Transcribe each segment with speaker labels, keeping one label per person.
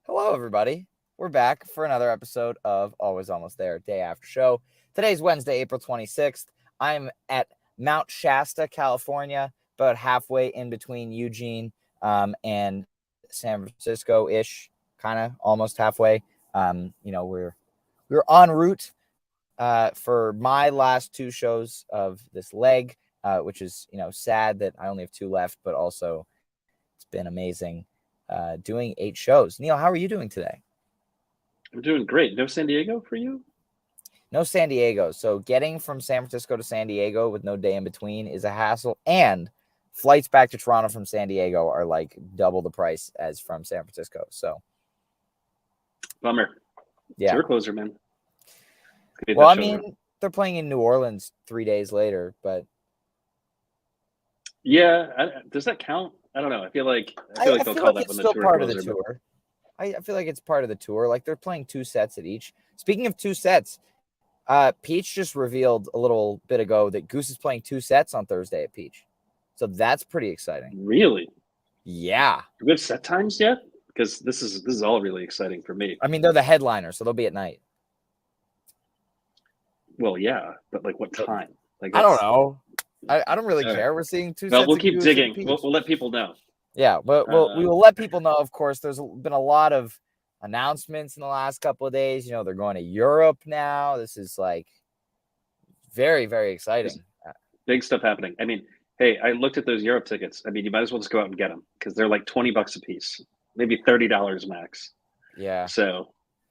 Speaker 1: Hello, everybody. We're back for another episode of Always Almost There, day after show. Today's Wednesday, April 26th. I'm at Mount Shasta, California, about halfway in between Eugene and San Francisco-ish, kind of almost halfway. We're en route for my last two shows of this leg, which is, sad that I only have two left, but also it's been amazing doing 8 shows. Neil, how are you doing today?
Speaker 2: I'm doing great. No San Diego for you?
Speaker 1: No San Diego. So getting from San Francisco to San Diego with no day in between is a hassle. And flights back to Toronto from San Diego are like double the price as from San Francisco. So
Speaker 2: Bummer.
Speaker 1: yeah.
Speaker 2: Tour closer, man.
Speaker 1: Well, I mean, they're playing in New Orleans 3 days later, but
Speaker 2: yeah, does that count? I don't know. I feel like they'll call that when the tour
Speaker 1: part
Speaker 2: closer.
Speaker 1: Of the tour. I feel like it's part of the tour. Like they're playing 2 sets at each. Speaking of 2 sets, Peach just revealed a little bit ago that Goose is playing 2 sets on Thursday at Peach. So that's pretty exciting.
Speaker 2: Really?
Speaker 1: Yeah.
Speaker 2: Do we have set times yet? Because this is all really exciting for me.
Speaker 1: I mean, they're the headliner, so they'll be at night.
Speaker 2: Well, yeah, but like what time? Like
Speaker 1: I don't know. I don't really care. We're seeing 2 sets.
Speaker 2: Well, we'll keep digging. We'll let people know.
Speaker 1: Yeah, but we will let people know. Of course, there's been a lot of announcements in the last couple of days. They're going to Europe now. This is like very, very exciting.
Speaker 2: Big stuff happening. I mean, hey, I looked at those Europe tickets. I mean, you might as well just go out and get them because they're like $20 a piece, maybe $30 max.
Speaker 1: Yeah.
Speaker 2: So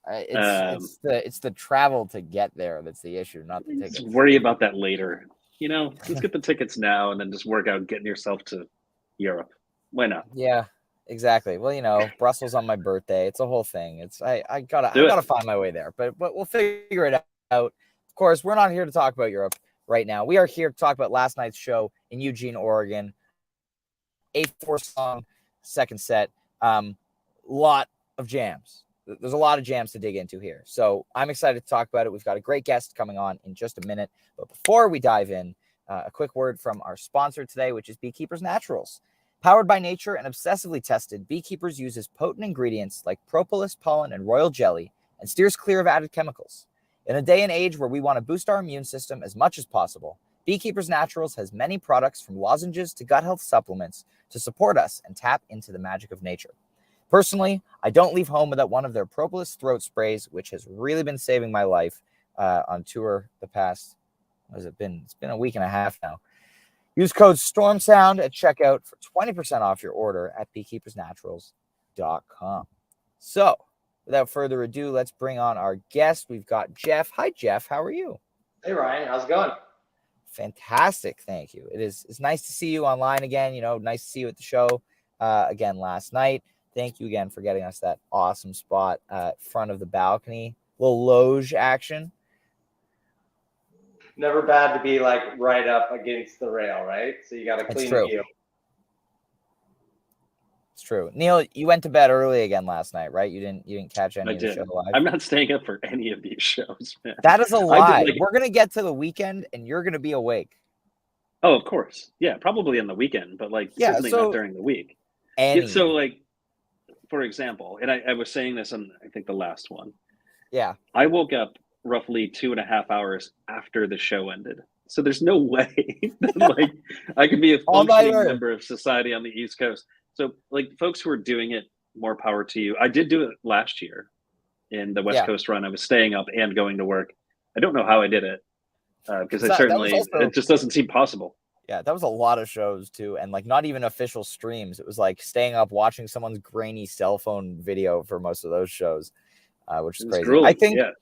Speaker 1: it's the travel to get there that's the issue, not the tickets.
Speaker 2: Worry about that later. Let's get the tickets now and then just work out getting yourself to Europe. Why not?
Speaker 1: Yeah, exactly. Well, Brussels on my birthday. It's a whole thing. I gotta find my way there, but we'll figure it out. Of course, we're not here to talk about Europe right now. We are here to talk about last night's show in Eugene, Oregon. A 4-song second set. Lot of jams. There's a lot of jams to dig into here. So I'm excited to talk about it. We've got a great guest coming on in just a minute. But before we dive in, a quick word from our sponsor today, which is Beekeepers Naturals. Powered by nature and obsessively tested, Beekeepers uses potent ingredients like propolis, pollen, and royal jelly and steers clear of added chemicals. In a day and age where we want to boost our immune system as much as possible, Beekeepers Naturals has many products from lozenges to gut health supplements to support us and tap into the magic of nature. Personally, I don't leave home without one of their propolis throat sprays, which has really been saving my life on tour the past, it's been a week and a half now. Use code STORMSOUND at checkout for 20% off your order at beekeepersnaturals.com. So, without further ado, let's bring on our guest. We've got Jeff. Hi, Jeff. How are you?
Speaker 3: Hey, Ryan. How's it going?
Speaker 1: Fantastic. Thank you. It's nice to see you online again. Nice to see you at the show again last night. Thank you again for getting us that awesome spot front of the balcony. Little loge action.
Speaker 3: Never bad to be like right up against the rail, right? So you got to clean the view.
Speaker 1: It's true. Neil, you went to bed early again last night, right? You didn't catch any of the show live.
Speaker 2: I'm not staying up for any of these shows, man.
Speaker 1: That is a lie. We're gonna get to the weekend, and you're gonna be awake.
Speaker 2: Oh, of course. Yeah, probably on the weekend, but certainly not during the week. So, for example, and I was saying this on I think the last one.
Speaker 1: Yeah.
Speaker 2: I woke up roughly 2.5 hours after the show ended. So there's no way that, I could be a functioning member of society on the East Coast. So folks who are doing it, more power to you. I did do it last year in the West Coast run. I was staying up and going to work. I don't know how I did it because it just doesn't seem possible.
Speaker 1: Yeah, that was a lot of shows too. And not even official streams. It was staying up, watching someone's grainy cell phone video for most of those shows, which is crazy.
Speaker 2: Grueling.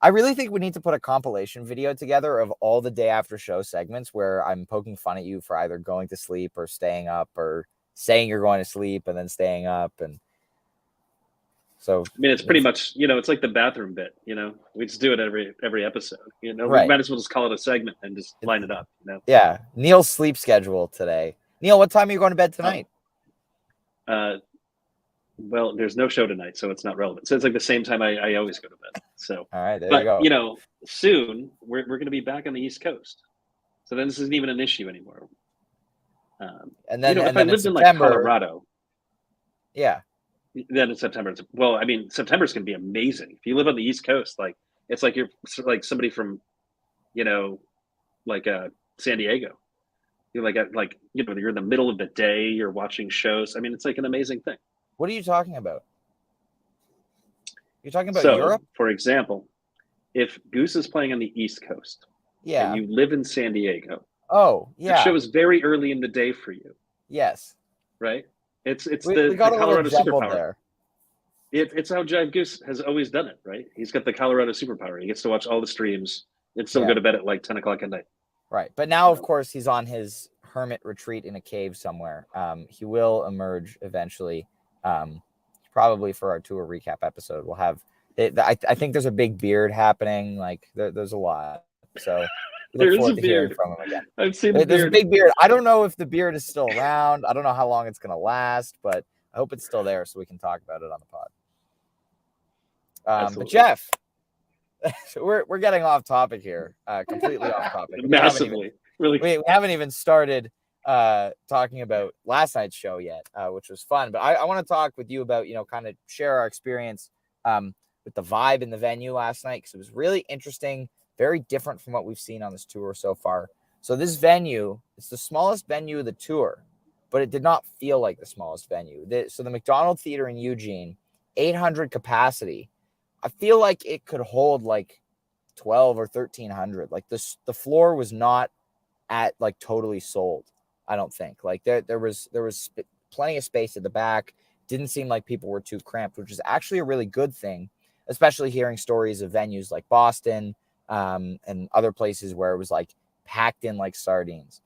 Speaker 1: I really think we need to put a compilation video together of all the day after show segments where I'm poking fun at you for either going to sleep or staying up or saying you're going to sleep and then staying up. And so,
Speaker 2: I mean, it's pretty much, it's like the bathroom bit, we just do it every episode,
Speaker 1: right.
Speaker 2: We might as well just call it a segment and just line it up,
Speaker 1: Yeah. Neil's sleep schedule today. Neil, what time are you going to bed tonight?
Speaker 2: Well, there's no show tonight, so it's not relevant. So it's the same time I always go to bed. So,
Speaker 1: all right, there you go.
Speaker 2: Soon we're going to be back on the East Coast, so then this isn't even an issue anymore.
Speaker 1: And then
Speaker 2: if
Speaker 1: and
Speaker 2: I
Speaker 1: then
Speaker 2: lived in
Speaker 1: September,
Speaker 2: Colorado,
Speaker 1: yeah,
Speaker 2: Then in September, well, I mean, September's going to be amazing. If you live on the East Coast, like it's like you're like somebody from, you know, like San Diego. You're like you know, you're in the middle of the day. You're watching shows. I mean, it's like an amazing thing.
Speaker 1: What are you talking about? You're talking about
Speaker 2: So,
Speaker 1: Europe?
Speaker 2: for example, if Goose is playing on the East Coast,
Speaker 1: Yeah.
Speaker 2: and you live in San Diego,
Speaker 1: oh yeah,
Speaker 2: the show is very early in the day for you.
Speaker 1: Yes.
Speaker 2: Right. It's
Speaker 1: we got
Speaker 2: the
Speaker 1: a
Speaker 2: Colorado
Speaker 1: superpower
Speaker 2: there. It's how Jive Goose has always done it, right? He's got the Colorado superpower. He gets to watch all the streams and still go to bed at like 10 o'clock at night.
Speaker 1: Right. But now, of course, he's on his hermit retreat in a cave somewhere. He will emerge eventually, probably for our tour recap episode. We'll have I think there's a big beard happening. Like there's a lot. So
Speaker 2: there is a beard
Speaker 1: from him again.
Speaker 2: I've seen
Speaker 1: there's a big beard. I don't know if the beard is still around. I don't know how long it's going to last, but I hope it's still there so we can talk about it on the pod. But Jeff, we're getting off topic here, completely off topic.
Speaker 2: Massively.
Speaker 1: We haven't even started talking about last night's show yet, which was fun. But I want to talk with you about, kind of share our experience with the vibe in the venue last night, because it was really interesting, very different from what we've seen on this tour so far. So this venue, it's the smallest venue of the tour, but it did not feel like the smallest venue. So the McDonald Theater in Eugene, 800 capacity. I feel like it could hold like 12 or 1,300. Like the floor was not at like totally sold. I don't think. Like there was plenty of space at the back. Didn't seem like people were too cramped, which is actually a really good thing, especially hearing stories of venues like Boston and other places where it was like packed in like sardines.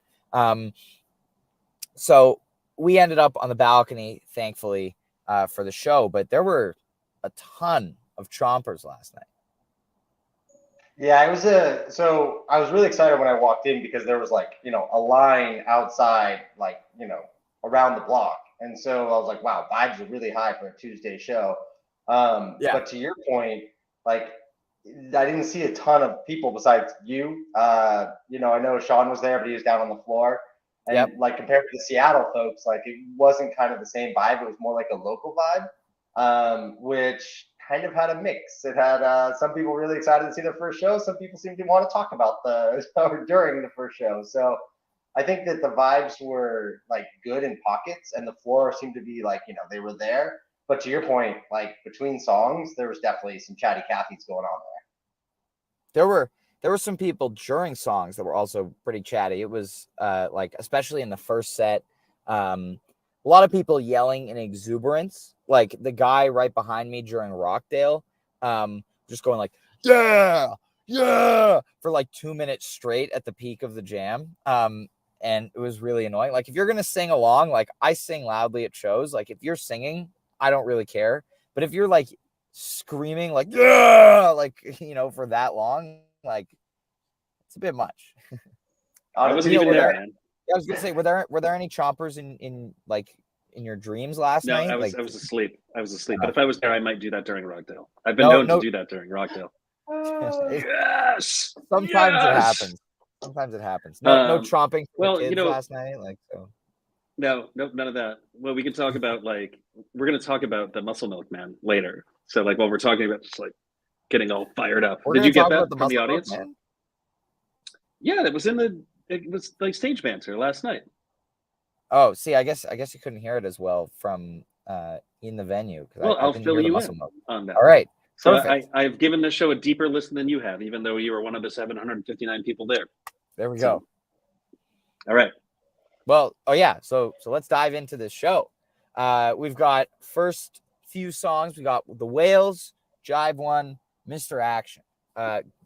Speaker 1: So we ended up on the balcony, thankfully, for the show, but there were a ton of chompers last night.
Speaker 3: Yeah, so I was really excited when I walked in, because there was like, a line outside, like, around the block. And so I was like, wow, vibes are really high for a Tuesday show. But to your point, like, I didn't see a ton of people besides you. I know Sean was there, but he was down on the floor. And like, compared to the Seattle folks, like, it wasn't kind of the same vibe. It was more like a local vibe, which kind of had a mix. It had some people really excited to see their first show. Some people seemed to want to talk about during the first show. So I think that the vibes were like good in pockets, and the floor seemed to be like, they were there. But to your point, like between songs, there was definitely some chatty Cathy's going on
Speaker 1: there. There were some people during songs that were also pretty chatty. It was like, especially in the first set, a lot of people yelling in exuberance. Like the guy right behind me during Rockdale, just going like, yeah, for like 2 minutes straight at the peak of the jam. And it was really annoying. Like, if you're going to sing along, like I sing loudly at shows, like if you're singing, I don't really care. But if you're like screaming like, yeah, like, for that long, like it's a bit much.
Speaker 2: I wasn't even there, man.
Speaker 1: I was gonna say, were there any chompers in your dreams last night?
Speaker 2: No, I was asleep. But if I was there, I might do that during Rockdale. I've been known to do that during Rockdale. Yes.
Speaker 1: Sometimes it happens. No chomping for kids last night, like so.
Speaker 2: No, none of that. Well, we can talk about we're gonna talk about the Muscle Milk Man later. So while we're talking about just getting all fired up. Did you get that from the audience? Yeah, it was like stage banter last night.
Speaker 1: Oh, see, I guess you couldn't hear it as well from in the venue.
Speaker 2: Well, I'll fill you in on that.
Speaker 1: All right.
Speaker 2: So I've given the show a deeper listen than you have, even though you were one of the 759 people there.
Speaker 1: There we go.
Speaker 2: All right.
Speaker 1: Well, so let's dive into this show. We've got first few songs. We got The Whales, Jive 1, Mr. Action.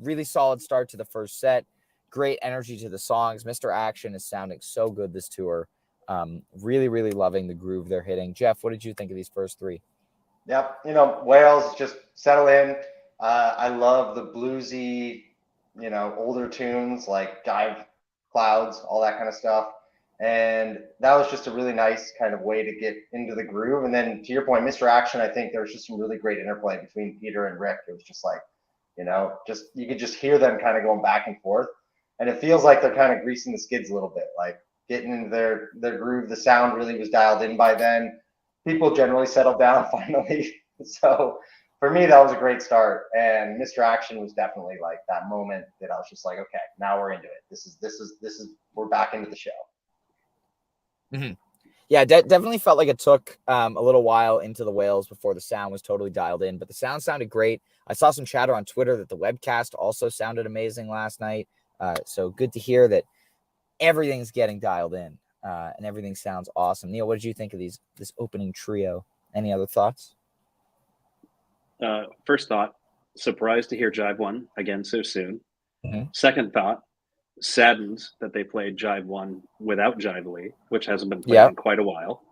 Speaker 1: Really solid start to the first set. Great energy to the songs. Mr. Action is sounding so good this tour. Really, really loving the groove they're hitting. Jeff, what did you think of these first three?
Speaker 3: Yep. Whales, just settle in. I love the bluesy, older tunes like Jive Clouds, all that kind of stuff. And that was just a really nice kind of way to get into the groove. And then to your point, Mr. Action, I think there was just some really great interplay between Peter and Rick. It was just like, you could just hear them kind of going back and forth. And it feels like they're kind of greasing the skids a little bit, like getting into their groove. The sound really was dialed in by then. people generally settled down finally. So for me, that was a great start. And Mr. Action was definitely like that moment that I was just like, okay, now we're into it. This is we're back into the show.
Speaker 1: Mm-hmm. Yeah, definitely felt like it took a little while into the whales before the sound was totally dialed in, but the sound sounded great. I saw some chatter on Twitter that the webcast also sounded amazing last night. So good to hear that everything's getting dialed in and everything sounds awesome. Neil, what did you think of this opening trio? Any other thoughts?
Speaker 2: First thought, surprised to hear Jive 1 again so soon.
Speaker 1: Mm-hmm.
Speaker 2: Second thought, saddened that they played Jive 1 without Jive Lee, which hasn't been played in quite a while.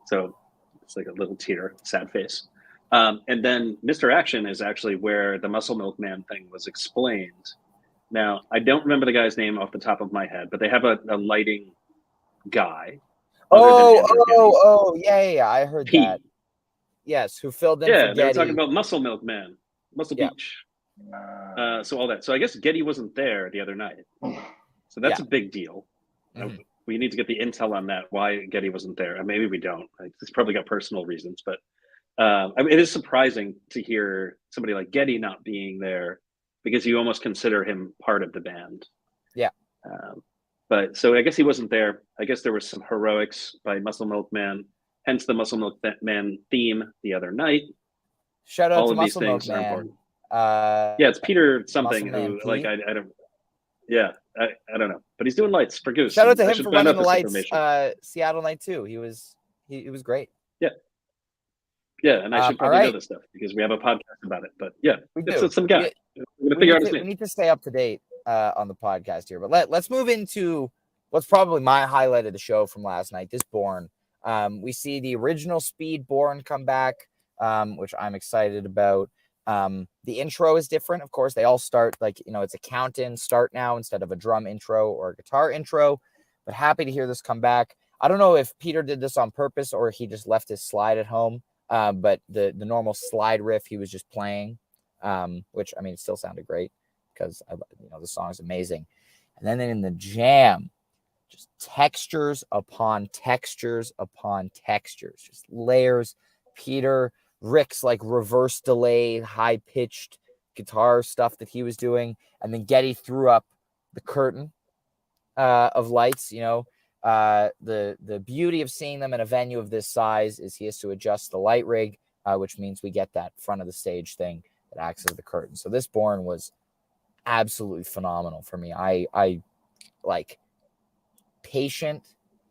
Speaker 2: So it's like a little tear, sad face. And then Mr. Action is actually where the Muscle Milk Man thing was explained. Now, I don't remember the guy's name off the top of my head, but they have a lighting guy.
Speaker 1: Yeah. I heard
Speaker 2: Pete.
Speaker 1: that. Yes, who filled in for Getty.
Speaker 2: They were talking about Muscle Milk Man, Muscle Beach. So all that. So I guess Getty wasn't there the other night. So that's a big deal. Mm-hmm. We need to get the intel on that, why Getty wasn't there. Maybe we don't. It's probably got personal reasons, but it is surprising to hear somebody like Getty not being there because you almost consider him part of the band.
Speaker 1: Yeah.
Speaker 2: But so I guess he wasn't there. I guess there was some heroics by Muscle Milk Man, hence the Muscle Milk Man theme the other night.
Speaker 1: Shout out
Speaker 2: all
Speaker 1: to
Speaker 2: of
Speaker 1: Muscle
Speaker 2: these things
Speaker 1: Milk
Speaker 2: are
Speaker 1: Man.
Speaker 2: Important. It's Peter something who like I don't. Yeah, I don't know, but he's doing lights for Goose.
Speaker 1: Shout out to him for running the lights. Seattle night too. He was great.
Speaker 2: Yeah, and I should probably know this stuff because we have a podcast about it. But yeah, it's some guy. We're gonna figure out his name.
Speaker 1: We need to stay up to date on the podcast here. But let's move into what's probably my highlight of the show from last night. This Born. We see the original Speed Born come back, which I'm excited about. The intro is different. Of course, they all start it's a count-in start now instead of a drum intro or a guitar intro, but happy to hear this come back. I don't know if Peter did this on purpose or he just left his slide at home, but the normal slide riff he was just playing, which, I mean, it still sounded great because, the song is amazing. And then in the jam, just textures upon textures upon textures, just layers. Rick's like reverse delay, high pitched guitar stuff that he was doing. And then Getty threw up the curtain of lights. The beauty of seeing them in a venue of this size is he has to adjust the light rig, which means we get that front of the stage thing that acts as the curtain. So this Born was absolutely phenomenal for me. I like patient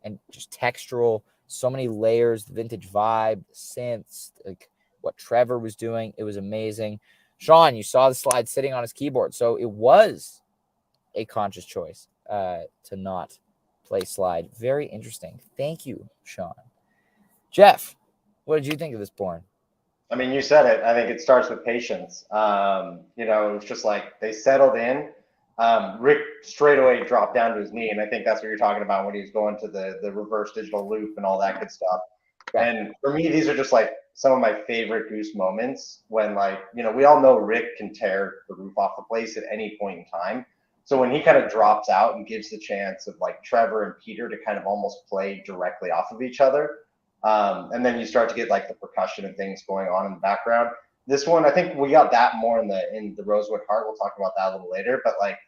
Speaker 1: and just textural, so many layers, the vintage vibe, the synths, like what Trevor was doing. It was amazing. Sean, you saw the slide sitting on his keyboard. So it was a conscious choice to not play slide. Very interesting. Thank you, Sean. Jeff, what did you think of this Born?
Speaker 3: I mean, you said it. I think it starts with patience. It was just like they settled in. Rick straight away dropped down to his knee, and I think that's what you're talking about when he was going to the reverse digital loop and all that good stuff. And for me, these are just like some of my favorite Goose moments when, we all know Rick can tear the roof off the place at any point in time. So when he kind of drops out and gives the chance of like Trevor and Peter to kind of almost play directly off of each other, and then you start to get like the percussion and things going on in the background. This one, I think we got that more in the Rosewood Heart. We'll talk about that a little later. But like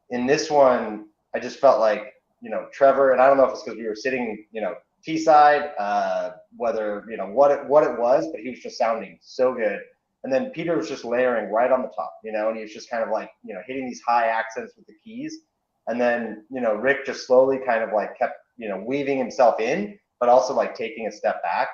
Speaker 3: in this one, I just felt like, Trevor, and I don't know if it's because we were sitting, T-side, whether, what it was, but he was just sounding so good. And then Peter was just layering right on the top, and he was just kind of like, hitting these high accents with the keys. And then, Rick just slowly kind of like kept, weaving himself in, but also like taking a step back.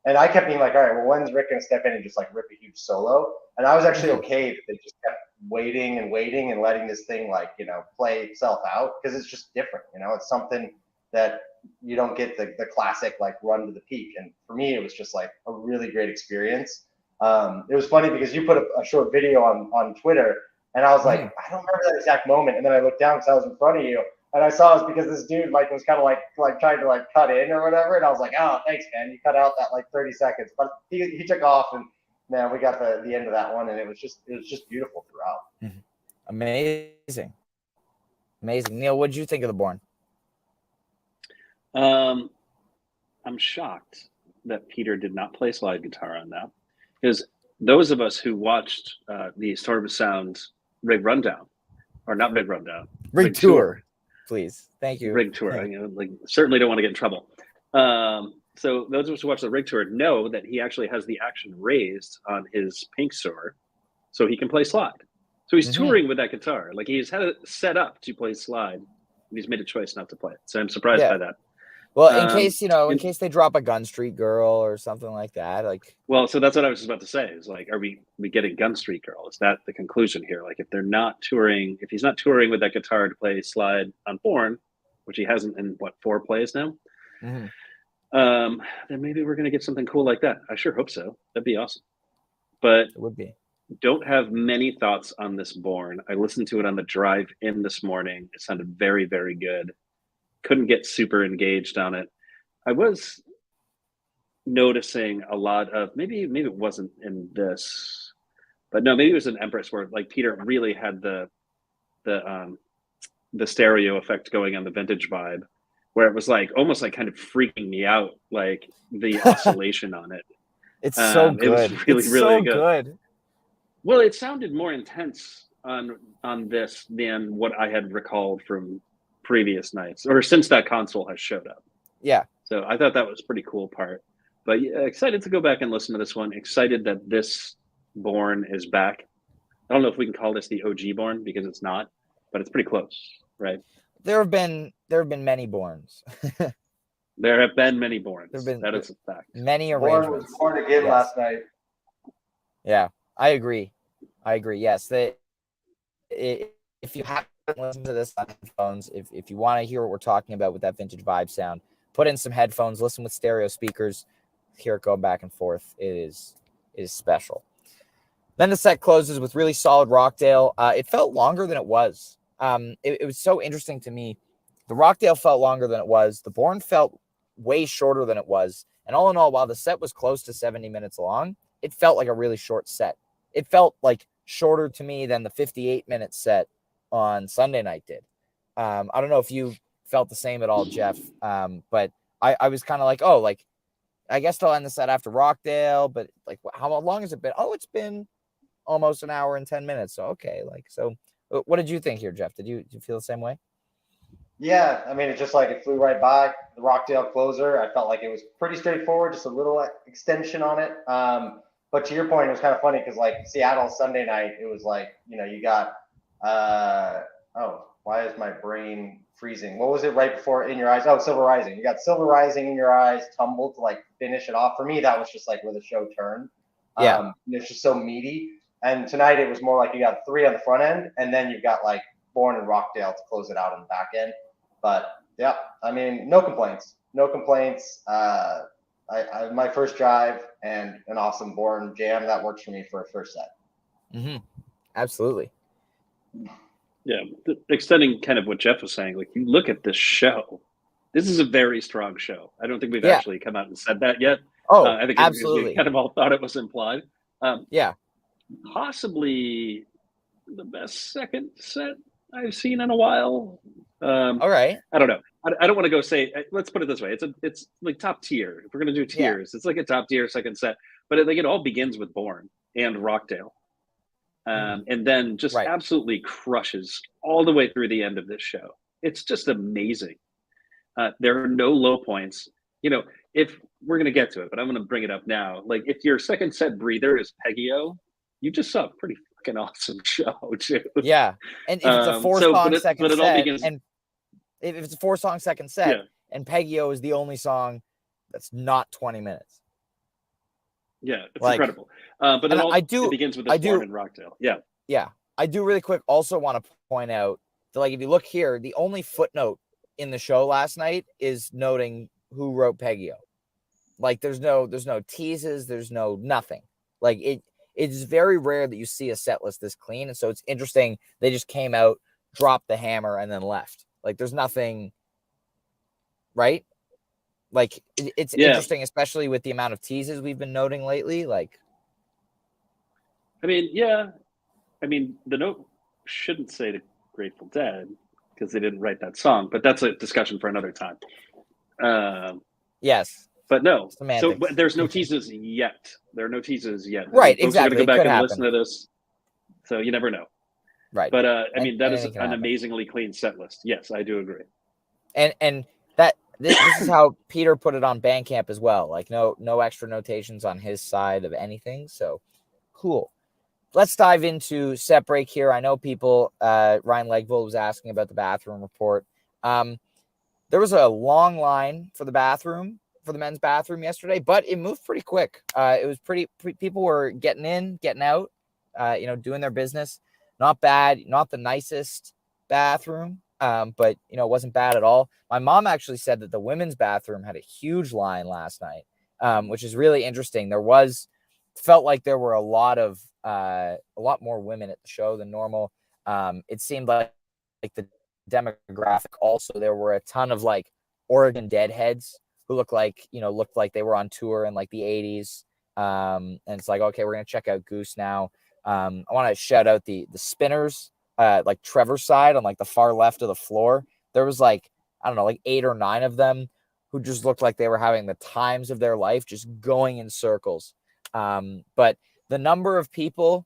Speaker 3: And I kept being like, all right, well, when's Rick going to step in and just like rip a huge solo? And I was actually okay that they just kept waiting and letting this thing like, play itself out, because it's just different. It's something that you don't get the classic like run to the peak. And for me, it was just like a really great experience. It was funny because you put a short video on Twitter, and I was like, I don't remember that exact moment. And then I looked down because I was in front of you, and I saw it was because this dude like was kind of like trying to like cut in or whatever. And I was like, oh, thanks, man. You cut out that like 30 seconds, but he took off, and man, we got the end of that one, and it was just beautiful throughout.
Speaker 1: Amazing. Neil, what did you think of the Born?
Speaker 2: I'm shocked that Peter did not play slide guitar on that, because those of us who watched the Storm of Sound rig rundown, or not rig rundown,
Speaker 1: rig tour, please, thank you,
Speaker 2: rig tour. Certainly don't want to get in trouble. So those of us who watch the rig tour know that he actually has the action raised on his pink sword, so he can play slide. So he's touring with that guitar. Like, he's had it set up to play slide, and he's made a choice not to play it. So I'm surprised by that.
Speaker 1: Well, in case they drop a Gun Street Girl or something like that, like.
Speaker 2: Well, so that's what I was just about to say. Is like, are we getting Gun Street Girl? Is that the conclusion here? Like, if they're not touring, if he's not touring with that guitar to play slide on Born, which he hasn't in 4 plays now. Then maybe we're going to get something cool like that. I sure hope so. That'd be awesome. But
Speaker 1: it would be.
Speaker 2: Don't have many thoughts on this Born. I listened to it on the drive in this morning. It sounded very, very good. Couldn't get super engaged on it. I was noticing a lot of, maybe it wasn't in this, but no, maybe it was in Empress, where like Peter really had the stereo effect going on the vintage vibe, where it was like almost like kind of freaking me out, like the oscillation on it.
Speaker 1: It's so good. It was really, really good.
Speaker 2: Well, it sounded more intense on this than what I had recalled from previous nights, or since that console has showed up.
Speaker 1: Yeah.
Speaker 2: So I thought that was a pretty cool part. But yeah, excited to go back and listen to this one. Excited that this Born is back. I don't know if we can call this the OG Born, because it's not, but it's pretty close, right?
Speaker 1: There have been many Borns.
Speaker 2: There have been many Borns. That is a fact.
Speaker 1: Many arrangements.
Speaker 3: Born again last night.
Speaker 1: Yeah, I agree. Yes, if you haven't listened to this on headphones, if you want to hear what we're talking about with that vintage vibe sound, put in some headphones, listen with stereo speakers, hear it go back and forth. It is special. Then the set closes with really solid Rockdale. It felt longer than it was. It was so interesting to me. The Rockdale felt longer than it was. The Born felt way shorter than it was. And all in all, while the set was close to 70 minutes long, it felt like a really short set. It felt like shorter to me than the 58-minute set on Sunday night did. I don't know if you felt the same at all, Jeff, but I was kind of like, oh, like, I guess they'll end the set after Rockdale, but like, how long has it been? Oh, it's been almost an hour and 10 minutes. So, okay. Like, so what did you think here, Jeff? Did you feel the same way?
Speaker 3: Yeah, I mean, it's just like it flew right by. The Rockdale closer, I felt like it was pretty straightforward, just a little extension on it. But to your point, it was kind of funny because like Seattle Sunday night, it was like, you got, why is my brain freezing? What was it right before In Your Eyes? Oh, Silver Rising. You got Silver Rising, In Your Eyes, Tumble to like finish it off. For me, that was just like where the show turned.
Speaker 1: Yeah.
Speaker 3: It's just so meaty. And tonight it was more like you got 3 on the front end, and then you've got like Born and Rockdale to close it out on the back end. But yeah, I mean, no complaints. My first drive and an awesome Born jam that works for me for a first set.
Speaker 1: Mm-hmm. Absolutely.
Speaker 2: Yeah, extending kind of what Jeff was saying, like you look at this show, this is a very strong show. I don't think we've actually come out and said that yet.
Speaker 1: Oh,
Speaker 2: I think
Speaker 1: absolutely.
Speaker 2: we kind of all thought it was implied.
Speaker 1: Yeah.
Speaker 2: Possibly the best second set I've seen in a while.
Speaker 1: All right.
Speaker 2: I don't know. I don't want to go say. Let's put it this way: it's like top tier. If we're gonna do tiers, it's like a top tier second set. But it all begins with Born and Rockdale, and then just absolutely crushes all the way through the end of this show. It's just amazing. There are no low points. If we're gonna get to it, but I'm gonna bring it up now. Like if your second set breather is Peggy-O, you just saw a pretty fucking awesome show, too.
Speaker 1: Yeah, and if it's a 4-song second set, and if it's a 4-song second set, and Peggy-O is the only song that's not 20 minutes.
Speaker 2: Yeah, it's incredible. But it begins with this Born and Rockdale. Yeah.
Speaker 1: Yeah, I do really quick also want to point out that, like, if you look here, the only footnote in the show last night is noting who wrote Peggy-O. Like, there's no teases, there's no nothing. Like, it's very rare that you see a set list this clean, and so it's interesting. They just came out, dropped the hammer, and then left. Like, there's nothing, right? Like, it's interesting, especially with the amount of teases we've been noting lately. Like,
Speaker 2: I mean, yeah. I mean, the note shouldn't say the Grateful Dead because they didn't write that song, but that's a discussion for another time.
Speaker 1: Yes.
Speaker 2: But no,
Speaker 1: Semantics.
Speaker 2: but there's no teases yet. There are no teases yet.
Speaker 1: Right,
Speaker 2: Folks are going to go back and listen
Speaker 1: happen.
Speaker 2: to this, so you never know.
Speaker 1: Right.
Speaker 2: But I mean, that is an
Speaker 1: happen.
Speaker 2: amazingly clean set list. Yes, I do agree.
Speaker 1: And this is how Peter put it on Bandcamp as well. Like no extra notations on his side of anything. So cool. Let's dive into set break here. I know people, Ryan Legvold was asking about the bathroom report. There was a long line for the men's bathroom yesterday, but it moved pretty quick. It was people were getting in, getting out, doing their business. Not bad, not the nicest bathroom, but, it wasn't bad at all. My mom actually said that the women's bathroom had a huge line last night, which is really interesting. Felt like there were a lot more women at the show than normal. It seemed like the demographic also, there were a ton of like Oregon Deadheads who looked like they were on tour in like the 80s. And it's like, okay, we're going to check out Goose now. I want to shout out the Spinners, like Trevor's side on like the far left of the floor. There was like, I don't know, like 8 or 9 of them who just looked like they were having the times of their life, just going in circles. But the number of people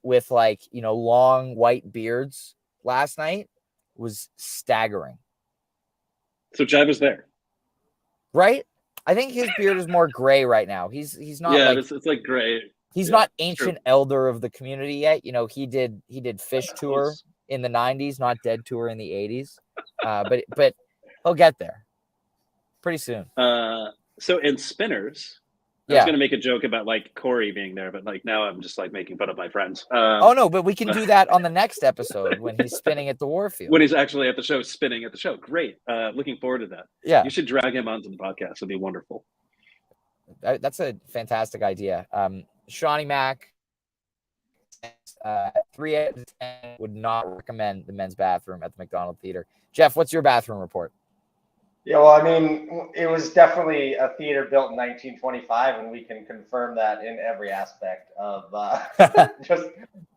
Speaker 1: with like, long white beards last night was staggering.
Speaker 2: So Jive was there,
Speaker 1: right? I think his beard is more gray right now. He's not
Speaker 2: it's like gray.
Speaker 1: He's not ancient elder of the community yet. He did Fish Tour in the 90s, not Dead Tour in the 80s. But he'll get there pretty soon.
Speaker 2: So in Spinners, I was going to make a joke about like Corey being there, but like now I'm just like making fun of my friends.
Speaker 1: Oh no, but we can do that on the next episode when he's spinning at the Warfield.
Speaker 2: When he's actually at the show, spinning at the show. Great. Looking forward to that.
Speaker 1: Yeah.
Speaker 2: You should drag him onto the podcast. It'd be wonderful.
Speaker 1: That's a fantastic idea. Shawnee Mac, 3 out of 10 would not recommend the men's bathroom at the McDonald Theater. Jeff, what's your bathroom report?
Speaker 3: Yeah, well, I mean, it was definitely a theater built in 1925, and we can confirm that in every aspect of just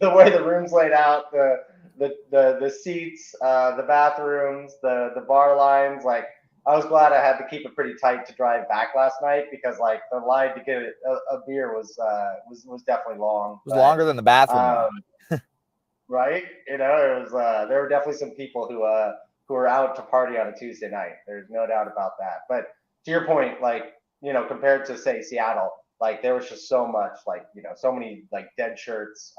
Speaker 3: the way the room's laid out, the seats, the bathrooms, the bar lines. Like, I was glad I had to keep it pretty tight to drive back last night because, like, the line to get a beer was definitely long.
Speaker 1: It was longer than the bathroom.
Speaker 3: Right? It was. There were definitely some people who are out to party on a Tuesday night. There's no doubt about that. But to your point, like, compared to say Seattle, like there was just so much, like, so many like Dead shirts.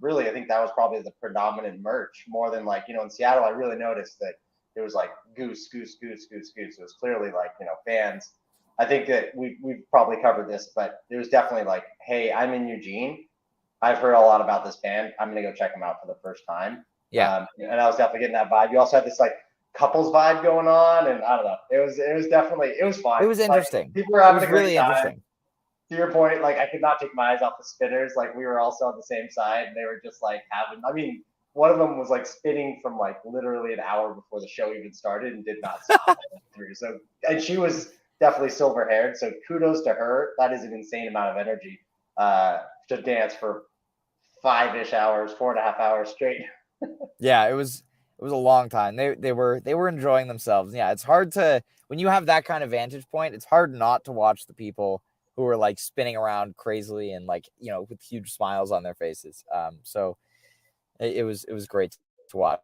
Speaker 3: Really, I think that was probably the predominant merch more than like, in Seattle, I really noticed that it was like Goose. It was clearly like, fans. I think that we've probably covered this, but it was definitely like, hey, I'm in Eugene. I've heard a lot about this band. I'm going to go check them out for the first time.
Speaker 1: Yeah.
Speaker 3: And I was definitely getting that vibe. You also had this like couples vibe going on, and I don't know. It was definitely, it was fun.
Speaker 1: It was interesting.
Speaker 3: Like, people were having
Speaker 1: a great time.
Speaker 3: Interesting. To your point, like I could not take my eyes off the Spinners. Like we were also on the same side, and they were just like having. I mean, one of them was like spinning from like literally an hour before the show even started, and did not stop through. So, and she was definitely silver haired. So kudos to her. That is an insane amount of energy to dance for 5-ish hours, 4.5 hours straight.
Speaker 1: Yeah, it was a long time. They were enjoying themselves. Yeah, it's hard to, when you have that kind of vantage point, it's hard not to watch the people who are like spinning around crazily and like, with huge smiles on their faces. So it was great to watch.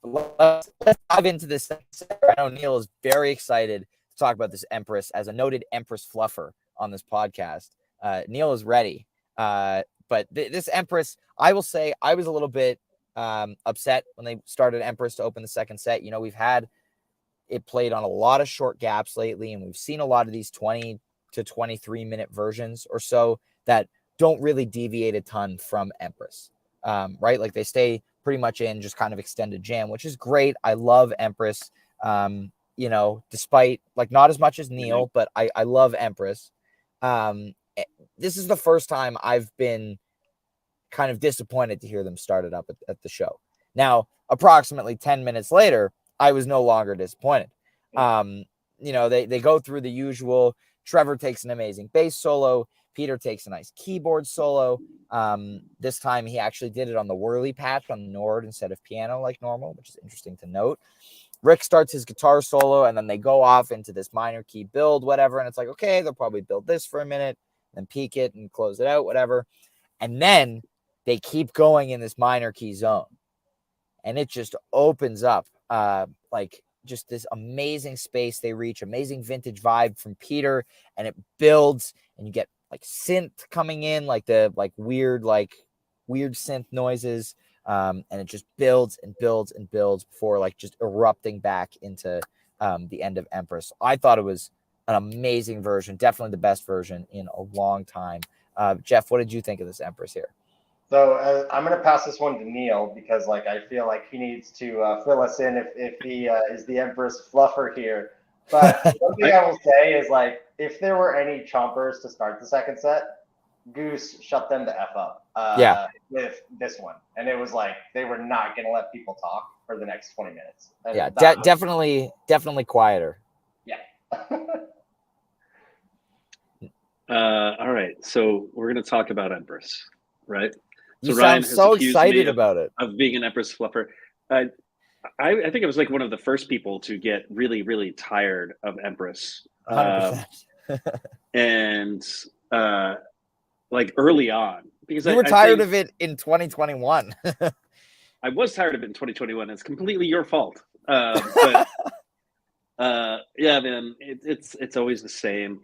Speaker 1: But let's dive into this. I know Neil is very excited to talk about this Empress as a noted Empress fluffer on this podcast. Neil is ready. But this Empress, I will say, I was a little bit upset when they started Empress to open the second set. We've had it played on a lot of short gaps lately, and we've seen a lot of these 20 to 23 minute versions or so that don't really deviate a ton from Empress, right? Like they stay pretty much in just kind of extended jam, which is great. I love Empress, despite like not as much as Neil, but I love Empress. This is the first time I've been kind of disappointed to hear them start it up at the show. Now, approximately 10 minutes later, I was no longer disappointed. They go through the usual. Trevor takes an amazing bass solo. Peter takes a nice keyboard solo. This time he actually did it on the whirly patch on the Nord instead of piano like normal, which is interesting to note. Rick starts his guitar solo, and then they go off into this minor key build, whatever. And it's like, okay, they'll probably build this for a minute, then peak it and close it out, whatever. And then they keep going in this minor key zone. And it just opens up like just this amazing space they reach, amazing vintage vibe from Peter, and it builds, and you get like synth coming in, like the weird synth noises. And it just builds and builds and builds before like just erupting back into the end of Empress. I thought it was an amazing version, definitely the best version in a long time. Jeff, what did you think of this Empress here?
Speaker 3: So I'm going to pass this one to Neil because like I feel like he needs to fill us in if he is the Empress fluffer here. But one thing I will say is like if there were any chompers to start the second set, Goose shut them the F up with this one. And it was like they were not going to let people talk for the next 20 minutes. And
Speaker 1: yeah, definitely quieter.
Speaker 3: Yeah.
Speaker 2: All right, so we're going to talk about Empress, right?
Speaker 1: You so sound so excited about it.
Speaker 2: Of being an Empress fluffer. I think I was like one of the first people to get really, really tired of Empress.
Speaker 1: 100%.
Speaker 2: And like early on. Because
Speaker 1: you were tired of it in 2021.
Speaker 2: I was tired of it in 2021. It's completely your fault. But yeah, man, it's always the same.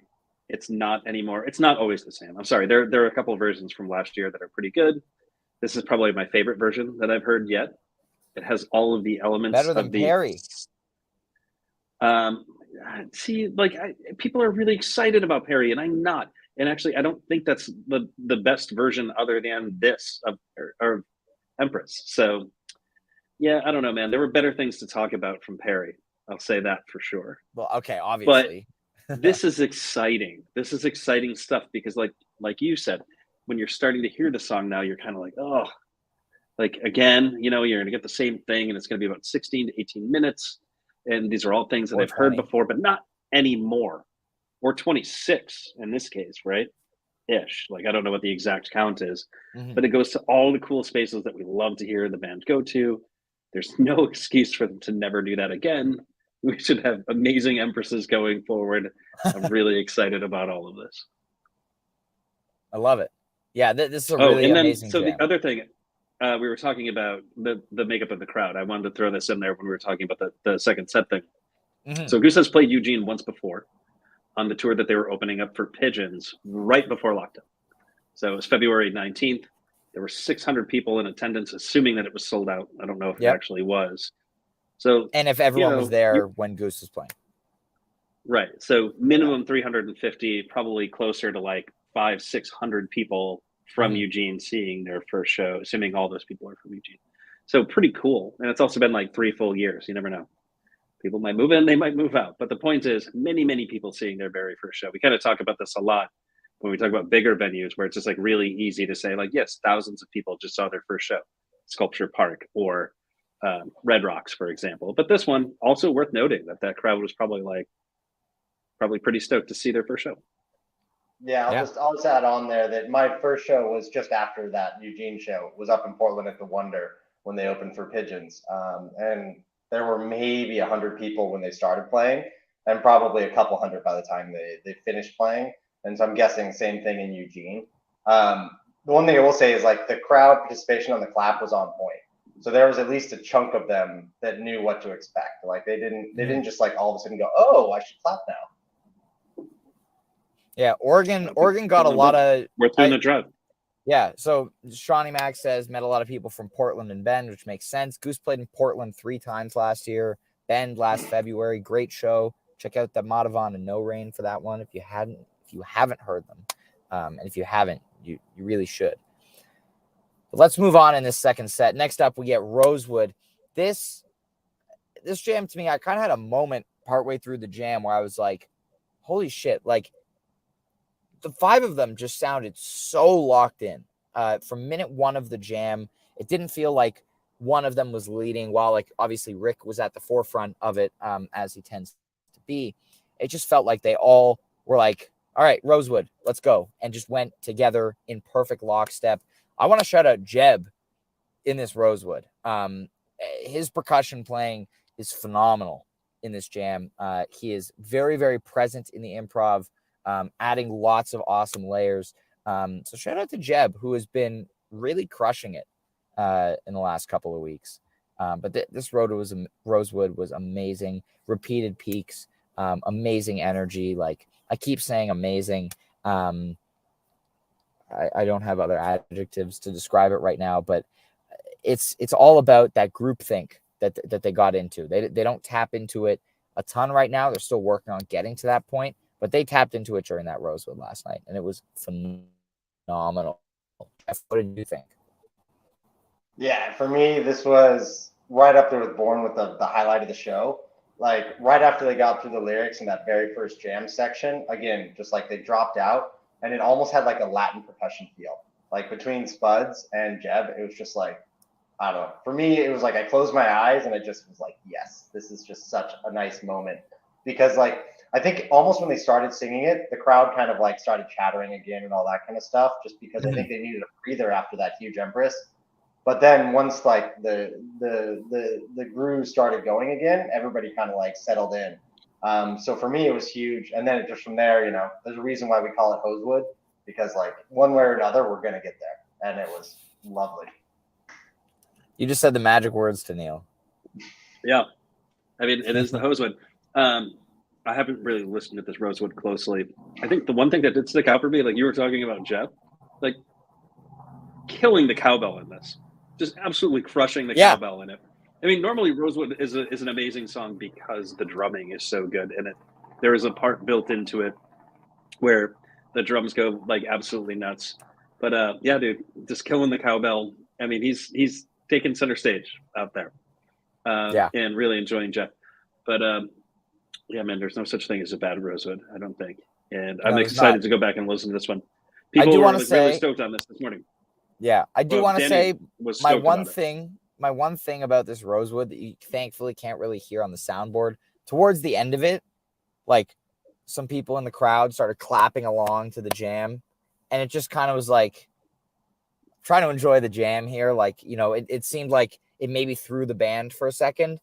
Speaker 2: It's not anymore. It's not always the same. I'm sorry. There are a couple of versions from last year that are pretty good. This is probably my favorite version that I've heard yet. It has all of the elements
Speaker 1: better than Perry.
Speaker 2: See, like people are really excited about Perry, and I'm not. And actually, I don't think that's the best version other than this of Empress. So, yeah, I don't know, man. There were better things to talk about from Perry. I'll say that for sure.
Speaker 1: Well, okay, obviously.
Speaker 2: But this is exciting. This is exciting stuff because, like you said, when you're starting to hear the song now, you're kind of like, oh, like again, you know, you're going to get the same thing, and it's going to be about 16 to 18 minutes. And these are all things that I've heard before, but not anymore. Or 26 in this case, right? Ish. Like, I don't know what the exact count is, but it goes to all the cool spaces that we love to hear the band go to. There's no excuse for them to never do that again. We should have amazing Empresses going forward. I'm really excited about all of this.
Speaker 1: I love it. Yeah, this is a really amazing jam.
Speaker 2: The other thing, we were talking about the makeup of the crowd. I wanted to throw this in there when we were talking about the second set thing. So Goose has played Eugene once before on the tour that they were opening up for Pigeons right before lockdown. So it was February 19th. There were 600 people in attendance, assuming that it was sold out. I don't know if it actually was. So,
Speaker 1: and if everyone was there when Goose was playing.
Speaker 2: Right. So minimum 350, probably closer to like 500-600 people from Eugene seeing their first show, assuming all those people are from Eugene. So pretty cool. And it's also been like 3 full years. You never know. People might move in, they might move out. But the point is, many, many people seeing their very first show. We kind of talk about this a lot when we talk about bigger venues where it's just like really easy to say like, yes, thousands of people just saw their first show, Sculpture Park or Red Rocks, for example. But this one, also worth noting that crowd was probably pretty stoked to see their first show.
Speaker 3: Yeah, I'll just add on there that my first show was just after that Eugene show. It was up in Portland at the Wonder when they opened for Pigeons. And there were maybe 100 people when they started playing and probably a couple hundred by the time they finished playing. And so I'm guessing same thing in Eugene. The one thing I will say is like the crowd participation on the clap was on point. So there was at least a chunk of them that knew what to expect. Like they didn't just like all of a sudden go, oh, I should clap now.
Speaker 1: Yeah, Oregon got a lot of
Speaker 2: worth doing the drive.
Speaker 1: Yeah, so Shawnee Mac says met a lot of people from Portland and Bend, which makes sense. Goose played in Portland 3 times last year. Bend last February, great show. Check out the Madhavan and No Rain for that one if you haven't heard them, and if you haven't, you really should. But let's move on in this second set. Next up, we get Rosewood. This jam to me, I kind of had a moment partway through the jam where I was like, "Holy shit!" Like. The 5 of them just sounded so locked in. From minute 1 of the jam, it didn't feel like one of them was leading while, like, obviously Rick was at the forefront of it, as he tends to be. It just felt like they all were like, all right, Rosewood, let's go, and just went together in perfect lockstep. I want to shout out Jeb in this Rosewood. His percussion playing is phenomenal in this jam. He is very, very present in the improv, adding lots of awesome layers. So shout out to Jeb, who has been really crushing it in the last couple of weeks. But this Rosewood was amazing. Repeated peaks, amazing energy. Like I keep saying amazing. I don't have other adjectives to describe it right now, but it's all about that groupthink that they got into. They don't tap into it a ton right now. They're still working on getting to that point, but they tapped into it during that Rosewood last night, and it was phenomenal. What did you think?
Speaker 3: Yeah, for me, this was right up there with Born with the highlight of the show. Like right after they got through the lyrics in that very first jam section, again, just like they dropped out, and it almost had like a Latin percussion feel. Like between Spuds and Jeb, it was just like, I don't know. For me, it was like I closed my eyes and it just was like, yes, this is just such a nice moment. Because like I think almost when they started singing it, the crowd kind of like started chattering again and all that kind of stuff, just because I think they needed a breather after that huge Empress. But then once like the groove started going again, everybody kind of like settled in. So for me, it was huge. And then it just from there, there's a reason why we call it Hosewood, because like one way or another, we're gonna get there, and it was lovely.
Speaker 1: You just said the magic words to Neil.
Speaker 2: Yeah, I mean it is the Hosewood. I haven't really listened to this Rosewood closely. I think the one thing that did stick out for me, like you were talking about Jeff, like killing the cowbell in this. Just absolutely crushing the cowbell in it. I mean, normally Rosewood is an amazing song because the drumming is so good in it. There is a part built into it where the drums go like absolutely nuts. But yeah, dude, just killing the cowbell. I mean, he's taking center stage out there, and really enjoying Jeff. But yeah, man, there's no such thing as a bad Rosewood, I don't think. And I'm excited to go back and listen to this one. People were like, really stoked on this morning.
Speaker 1: Yeah, I do want to say my one thing about this Rosewood that you thankfully can't really hear on the soundboard, towards the end of it, like some people in the crowd started clapping along to the jam, and it just kind of was like trying to enjoy the jam here. Like, it seemed like it maybe threw the band for a second,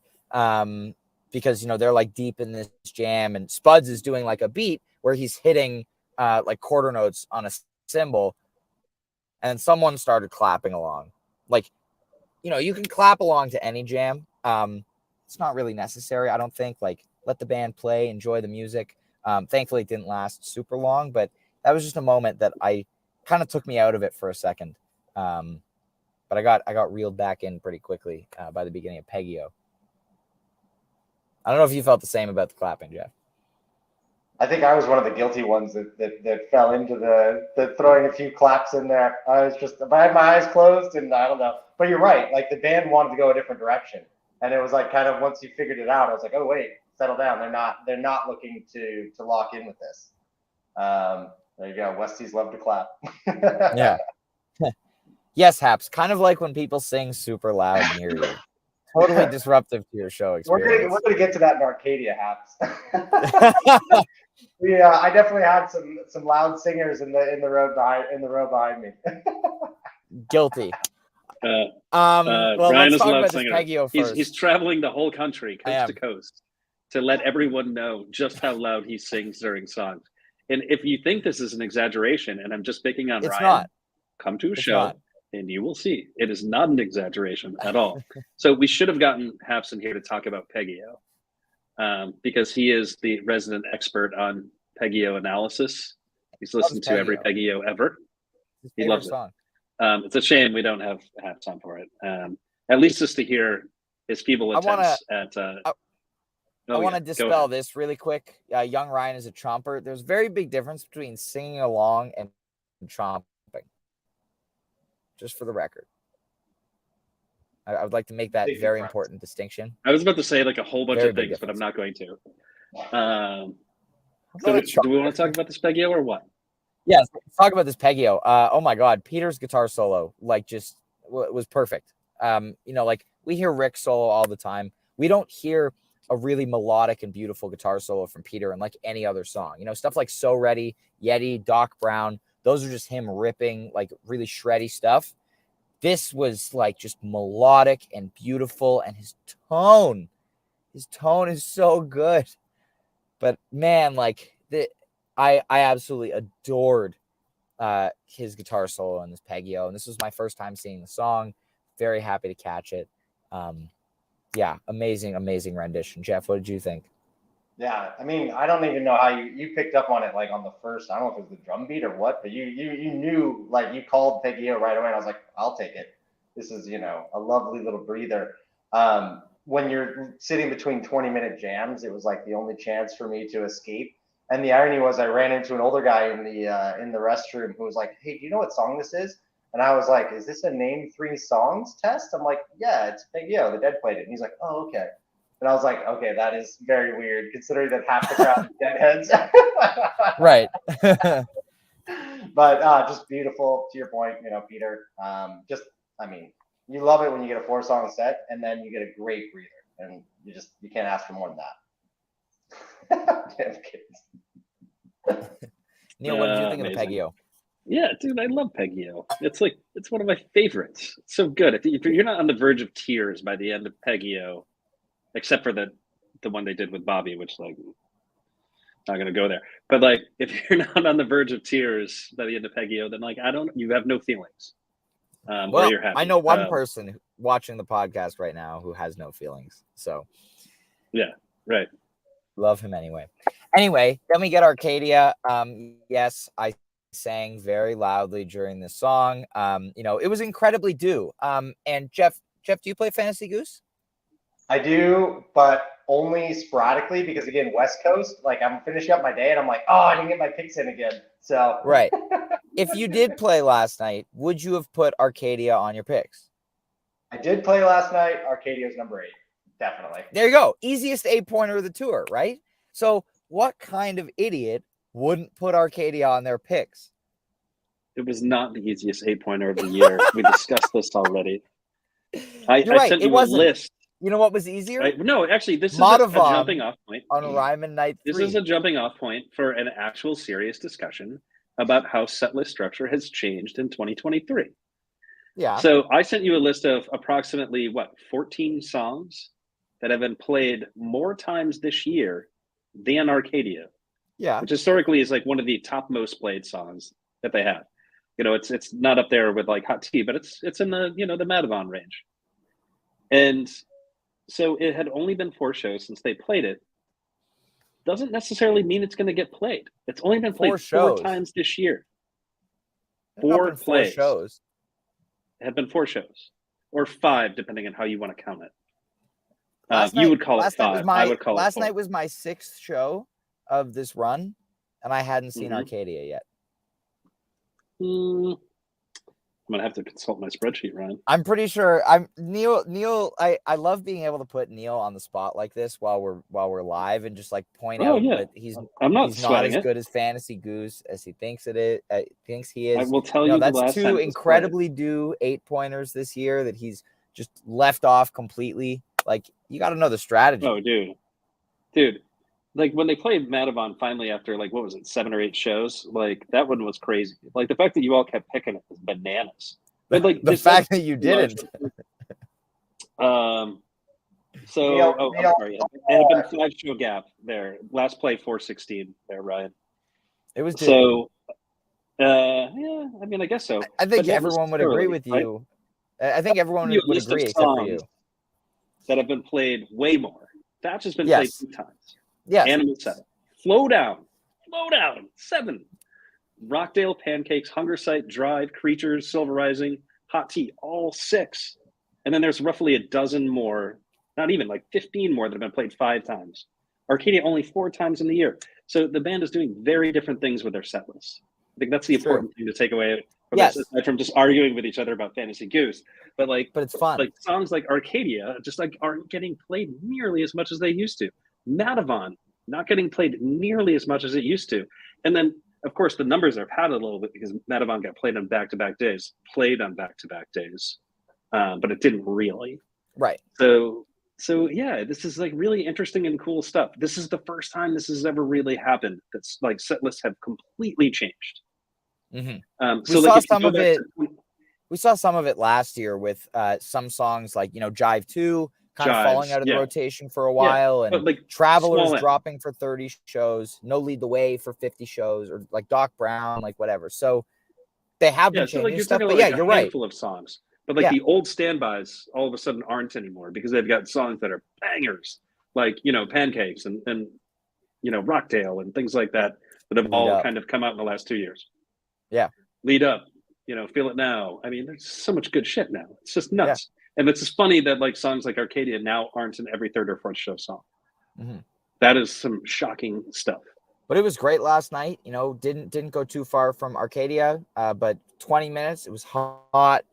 Speaker 1: because, they're like deep in this jam, and Spuds is doing like a beat where he's hitting like quarter notes on a cymbal. And someone started clapping along. Like, you can clap along to any jam. It's not really necessary, I don't think. Like, let the band play, enjoy the music. Thankfully, it didn't last super long, but that was just a moment that I kind of took me out of it for a second. But I got reeled back in pretty quickly by the beginning of Peggy-O. I don't know if you felt the same about the clapping, Jeff.
Speaker 3: I think I was one of the guilty ones that fell into the throwing a few claps in there. I had my eyes closed, and I don't know. But you're right. Like the band wanted to go a different direction, and it was like kind of once you figured it out, I was like, oh wait, settle down. They're not looking to lock in with this. There you go. Westies love to clap.
Speaker 1: Yeah. Yes, Haps. Kind of like when people sing super loud near you. Totally disruptive to your show experience.
Speaker 3: We're gonna get to that in Arcadia, Haps. Yeah, I definitely had some loud singers in the road behind me.
Speaker 2: Brian
Speaker 1: Guilty. Let's
Speaker 2: is
Speaker 1: talk
Speaker 2: a loud
Speaker 1: about
Speaker 2: singer.
Speaker 1: This Peggy-O first.
Speaker 2: He's traveling the whole country, coast to coast, to let everyone know just how loud he sings during songs. And if you think this is an exaggeration, and I'm just picking on Ryan,
Speaker 1: not.
Speaker 2: Come to a show, and you will see it is not an exaggeration at all. So we should have gotten Haps in here to talk about Peggy-O. Because he is the resident expert on Peggy-O analysis. He's listened to every Peggy-O ever. He loves it. Song. It's a shame we don't have Haps on for it. At least just to hear his feeble attempts at.
Speaker 1: I want to dispel this really quick. Young Ryan is a chomper. There's a very big difference between singing along and chomping. Just for the record. I would like to make that very important distinction.
Speaker 2: I was about to say like a whole bunch of things, but I'm not going to. So do we want to talk about this Peggy-O or what?
Speaker 1: Yes, let's talk about this Peggy-O. Oh my God, Peter's guitar solo just was perfect. Like we hear Rick solo all the time. We don't hear a really melodic and beautiful guitar solo from Peter in like any other song. Stuff like So Ready, Yeti, Doc Brown. Those are just him ripping like really shreddy stuff. This was like just melodic and beautiful, and his tone His tone is so good. But man, like I absolutely adored his guitar solo in this Peggy-O, and this was my first time seeing the song. Very happy to catch it. Yeah, amazing rendition. Jeff, what did you think?
Speaker 3: Yeah, I mean, I don't even know how you picked up on it, like on the first. I don't know if it was the drum beat or what, but you knew, like, you called Peggy-O right away, and I was like, I'll take it. This is, a lovely little breather. When you're sitting between 20-minute jams, it was like the only chance for me to escape. And the irony was, I ran into an older guy in the restroom who was like, "Hey, do you know what song this is?" And I was like, "Is this a name 3 songs test?" I'm like, "Yeah, it's Peggy-O. The Dead played it." And he's like, "Oh, okay." And I was like, okay, that is very weird, considering that half the crowd is Deadheads.
Speaker 1: Right.
Speaker 3: But just beautiful, to your point, Peter. I mean, you love it when you get a 4-song set, and then you get a great breather, and you can't ask for more than that.
Speaker 1: Neil, what did you think of the Peggy-O?
Speaker 2: Yeah, dude, I love Peggy-O. It's one of my favorites. It's so good. If you're not on the verge of tears by the end of Peggy-O, except for the one they did with Bobby, which, like, not gonna go there. But, like, if you're not on the verge of tears by the end of Peggy-O, then, like, you have no feelings. Or you're happy.
Speaker 1: I know one person watching the podcast right now who has no feelings. So
Speaker 2: yeah, right.
Speaker 1: Love him anyway. Anyway, then we get Arcadia. Yes, I sang very loudly during this song. It was incredibly due. And Jeff, do you play Fantasy Goose?
Speaker 3: I do, but only sporadically, because again, West Coast, like, I'm finishing up my day and I'm like, oh, I didn't get my picks in again. So
Speaker 1: right. If you did play last night, would you have put Arcadia on your picks?
Speaker 3: I did play last night. Arcadia's number 8. Definitely.
Speaker 1: There you go. Easiest 8-pointer of the tour, right? So what kind of idiot wouldn't put Arcadia on their picks?
Speaker 2: It was not the easiest 8-pointer of the year. We discussed this already. I sent you a list.
Speaker 1: You know what was easier?
Speaker 2: No, actually, this is a jumping off point.
Speaker 1: On Ryman Night 3.
Speaker 2: This is a jumping off point for an actual serious discussion about how setlist structure has changed in 2023.
Speaker 1: Yeah.
Speaker 2: So I sent you a list of approximately, 14 songs that have been played more times this year than Arcadia.
Speaker 1: Yeah.
Speaker 2: Which historically is, like, one of the top most played songs that they have. It's not up there with, like, Hot Tea, but it's in the, the Madavon range. And so it had only been 4 shows since they played it. Doesn't necessarily mean it's going to get played. It's only been played 4 times this year. 4 plays.
Speaker 1: 4 shows.
Speaker 2: It had been 4 shows, or 5, depending on how you want to count it.
Speaker 1: You
Speaker 2: would call it 5. I would call it 4.
Speaker 1: Last night was my 6th show of this run, and I hadn't seen Arcadia yet.
Speaker 2: I'm gonna have to consult my spreadsheet, Ryan.
Speaker 1: I'm pretty sure Neil. I love being able to put Neil on the spot like this while we're live and just, like, point out that he's not as good as Fantasy Goose as he thinks it is. Thinks he is.
Speaker 2: I will tell you
Speaker 1: that's 2 incredibly due 8-pointers this year that he's just left off completely. Like, you got to know the strategy.
Speaker 2: Oh, dude. Like, when they played Madavon finally after, like, what was it, 7 or 8 shows? Like, that one was crazy. Like, the fact that you all kept picking it was bananas. But, like,
Speaker 1: the fact that you didn't.
Speaker 2: I'm sorry. It had been 5-show gap there. Last play 416 there, Ryan.
Speaker 1: It was
Speaker 2: so. Yeah, I mean, I guess so.
Speaker 1: I think everyone would agree with you. Right? I think everyone would agree except for you.
Speaker 2: That have been played way more. Thatch has been played 2 times.
Speaker 1: Yes.
Speaker 2: Animal 7. Flow down. 7. Rockdale, Pancakes, Hunger Sight, Drive, Creatures, Silver Rising, Hot Tea, all 6. And then there's roughly a dozen more, not even, like 15 more that have been played 5 times. Arcadia only 4 times in the year. So the band is doing very different things with their set lists. I think that's the important thing to take away from just arguing with each other about Fantasy Goose. But
Speaker 1: it's fun.
Speaker 2: Like, songs like Arcadia just, like, aren't getting played nearly as much as they used to. Madavon not getting played nearly as much as it used to. And then, of course, the numbers are padded a little bit because Madavon got played on back-to-back days, but it didn't really.
Speaker 1: Right.
Speaker 2: So yeah, this is, like, really interesting and cool stuff. This is the first time this has ever really happened. That's, like, set lists have completely changed.
Speaker 1: Mm-hmm. We saw some of it last year with some songs like, Jive 2 kind of falling out of the rotation for a while, and
Speaker 2: like
Speaker 1: Travelers dropping for 30 shows, No Lead the Way for 50 shows, or like Doc Brown, like whatever. So they have been changing
Speaker 2: you're
Speaker 1: stuff,
Speaker 2: talking
Speaker 1: but
Speaker 2: about
Speaker 1: you're
Speaker 2: a handful of songs. But like the old standbys all of a sudden aren't anymore because they've got songs that are bangers, like, Pancakes and Rockdale and things like that have all kind of come out in the last 2 years.
Speaker 1: Yeah.
Speaker 2: Lead Up, Feel It Now. I mean, there's so much good shit now. It's just nuts. Yeah. And it's just funny that like songs like Arcadia now aren't in every third or fourth show song. Mm-hmm. That is some shocking stuff.
Speaker 1: But it was great last night. Didn't go too far from Arcadia, but 20 minutes. It was hot.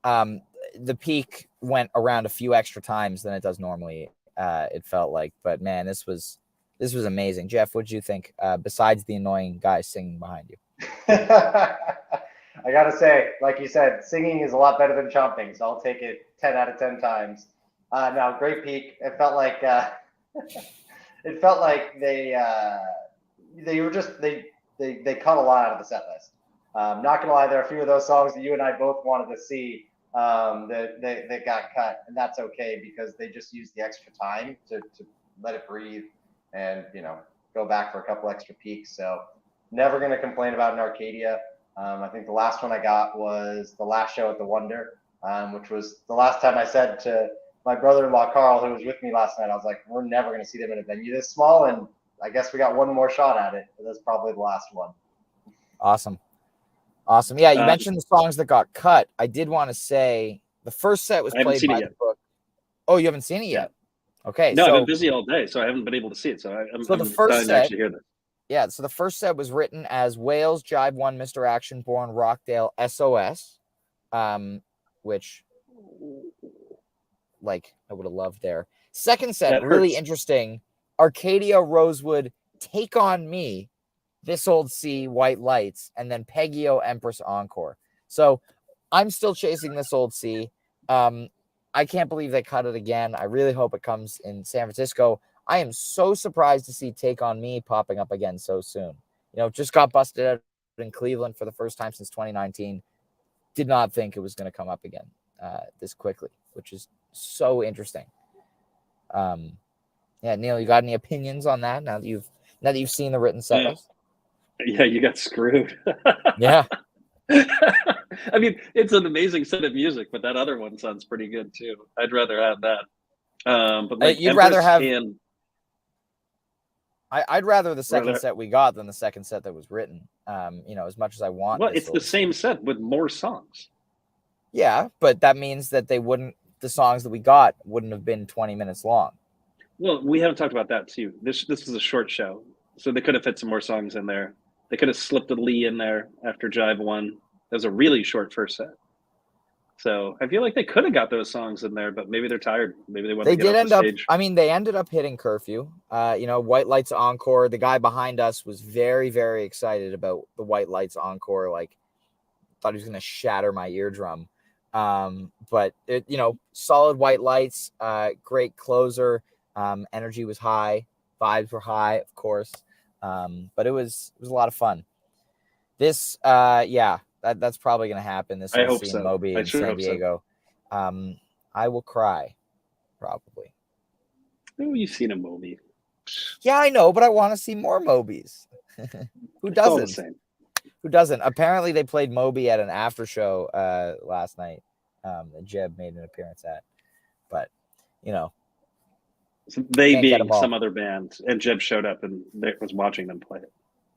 Speaker 1: The peak went around a few extra times than it does normally. It felt like, but man, this was amazing. Jeff, what did you think? Besides the annoying guy singing behind you,
Speaker 3: I gotta say, like you said, singing is a lot better than chomping, so I'll take it 10 out of 10 times. Now, great peak. It felt like they cut a lot out of the set list. Not gonna lie, there are a few of those songs that you and I both wanted to see that got cut, and that's okay because they just used the extra time to let it breathe and go back for a couple extra peaks. So never gonna complain about an Arcadia. I think the last one I got was the last show at the Wonder, which was the last time I said to my brother-in-law Carl, who was with me last night, I was like, we're never going to see them in a venue this small, and I guess we got one more shot at it, but that's probably the last one.
Speaker 1: Awesome. Yeah, you mentioned the songs that got cut. I did want to say the first set was played by the book. Oh, you haven't seen it yet? Okay.
Speaker 2: No, I've been busy all day, so I haven't been able to see it. So I'm
Speaker 1: the first set,
Speaker 2: actually hear this.
Speaker 1: Yeah, so the first set was written as Wales, Jive 1, Mr. Action, Born, Rockdale, SOS, which, like, I would have loved there. Second set, really interesting, Arcadia, Rosewood, Take On Me, This Old Sea, White Lights, and then Peggio, Empress Encore. So I'm still chasing This Old Sea. I can't believe they cut it again. I really hope it comes in San Francisco. I am so surprised to see Take On Me popping up again so soon. Just got busted out in Cleveland for the first time since 2019. Did not think it was going to come up again this quickly, which is so interesting. Neil, you got any opinions on that now that you've seen the written set list?
Speaker 2: Yeah, you got screwed.
Speaker 1: Yeah.
Speaker 2: I mean, it's an amazing set of music, but that other one sounds pretty good too. I'd rather have that. But like
Speaker 1: you'd rather have. I'd rather the second set we got than the second set that was written. As much as I want.
Speaker 2: Well, it's the same set with more songs.
Speaker 1: Yeah, but that means that the songs that we got wouldn't have been 20 minutes long.
Speaker 2: Well, we haven't talked about that too. This was a short show, so they could have fit some more songs in there. They could have slipped a Lee in there after Jive 1. That was a really short first set. So I feel like they could have got those songs in there, but maybe they're tired. Maybe they want to get off the stage.
Speaker 1: They ended up hitting curfew. White Lights Encore. The guy behind us was very, very excited about the White Lights Encore. Like, thought he was going to shatter my eardrum. But solid White Lights. Great closer. Energy was high. Vibes were high, of course. But it was a lot of fun. This, that's probably going to happen. This
Speaker 2: I hope so.
Speaker 1: Moby in San Diego. So. I will cry, probably.
Speaker 2: Oh, you've seen a Moby.
Speaker 1: Yeah, I know, but I want to see more Mobies. Who doesn't?
Speaker 2: All the same.
Speaker 1: Who doesn't? Apparently, they played Moby at an after show last night. That Jeb made an appearance at, but
Speaker 2: so they being some other band, and Jeb showed up and was watching them play it.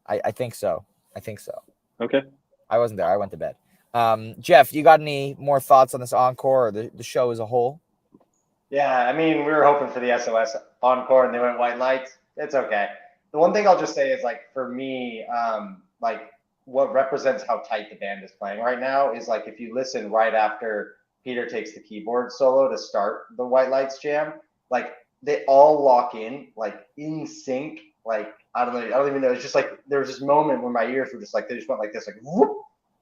Speaker 1: I think so.
Speaker 2: Okay.
Speaker 1: I wasn't there. I went to bed. Jeff, you got any more thoughts on this encore or the show as a whole?
Speaker 3: Yeah, I mean, we were hoping for the SOS encore and they went White Lights. It's okay. The one thing I'll just say is, like, for me, like, what represents how tight the band is playing right now is, like, if you listen right after Peter takes the keyboard solo to start the White Lights jam, like, they all lock in, like, in sync. Like, I don't even know. It's just like there was this moment where my ears were just like, they just went like this, like, whoop.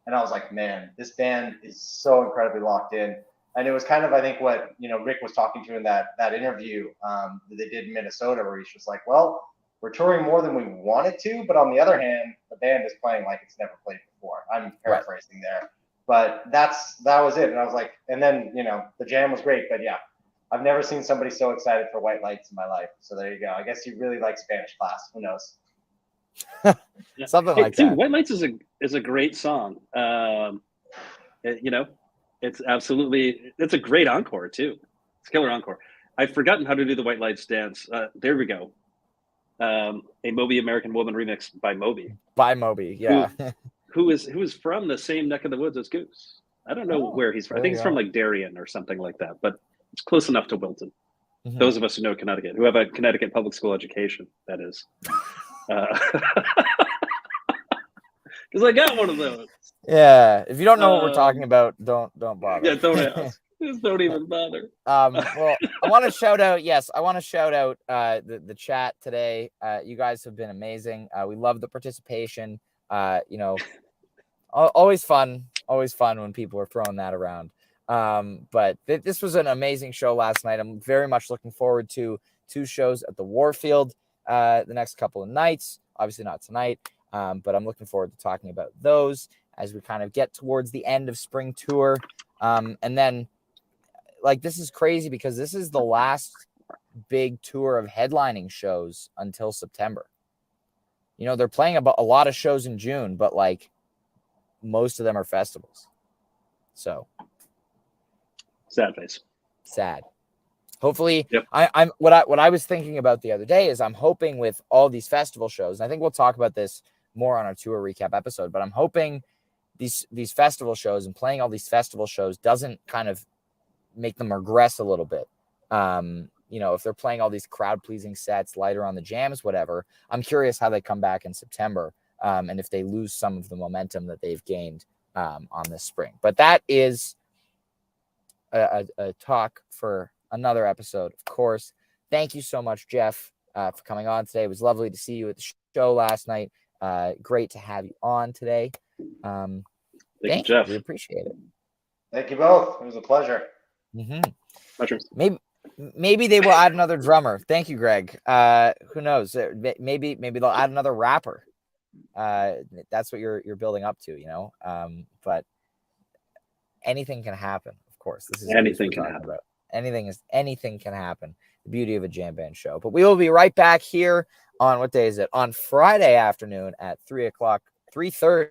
Speaker 3: And I was like, man, this band is so incredibly locked in. And it was kind of, I think, what Rick was talking to in that interview that they did in Minnesota, where he's just like, well, we're touring more than we wanted to, but on the other hand, the band is playing like it's never played before. I'm paraphrasing there, but that was it. And I was like, and then the jam was great, but yeah, I've never seen somebody so excited for White Lights in my life. So there you go. I guess you really like Spanish Class. Who knows?
Speaker 1: Something like that.
Speaker 2: White Lights is a great song. It's a great encore too. It's a killer encore. I've forgotten how to do the White Lights dance. There we go. A Moby American Woman remix by Moby.
Speaker 1: By Moby, yeah.
Speaker 2: Who is from the same neck of the woods as Goose. I don't know where he's from. I think he's from like Darien or something like that, but it's close enough to Wilton. Mm-hmm. Those of us who know Connecticut, who have a Connecticut public school education, that is. Because I got one of those.
Speaker 1: Yeah. If you don't know what we're talking about, don't bother.
Speaker 2: Yeah, don't ask. Just don't even bother.
Speaker 1: Well, I want to shout out. Yes, I want to shout out the chat today. You guys have been amazing. We love the participation. Always fun when people are throwing that around. But this was an amazing show last night. I'm very much looking forward to 2 shows at the Warfield the next couple of nights. Obviously not tonight, but I'm looking forward to talking about those as we kind of get towards the end of spring tour. And then, like, this is crazy because this is the last big tour of headlining shows until September. They're playing a lot of shows in June, but like most of them are festivals. So
Speaker 2: sad face.
Speaker 1: Sad. Hopefully,
Speaker 2: yep.
Speaker 1: I'm what I was thinking about the other day is I'm hoping with all these festival shows, and I think we'll talk about this more on our tour recap episode, but I'm hoping these festival shows and playing all these festival shows doesn't kind of make them regress a little bit. If they're playing all these crowd pleasing sets, lighter on the jams, whatever, I'm curious how they come back in September. And if they lose some of the momentum that they've gained on this spring. But that is a talk for another episode, of course. Thank you so much, Jeff, for coming on today. It was lovely to see you at the show last night. Great to have you on today.
Speaker 2: Thank you, Jeff.
Speaker 1: We appreciate it.
Speaker 3: Thank you both. It was a pleasure.
Speaker 1: Mm-hmm. Maybe they will add another drummer. Thank you, Greg. Who knows? Maybe they'll add another rapper. That's what you're building up to, but anything can happen. Of course, this is
Speaker 2: anything can happen.
Speaker 1: Anything can happen. The beauty of a jam band show. But we will be right back here on what day is it? On Friday afternoon at 3:30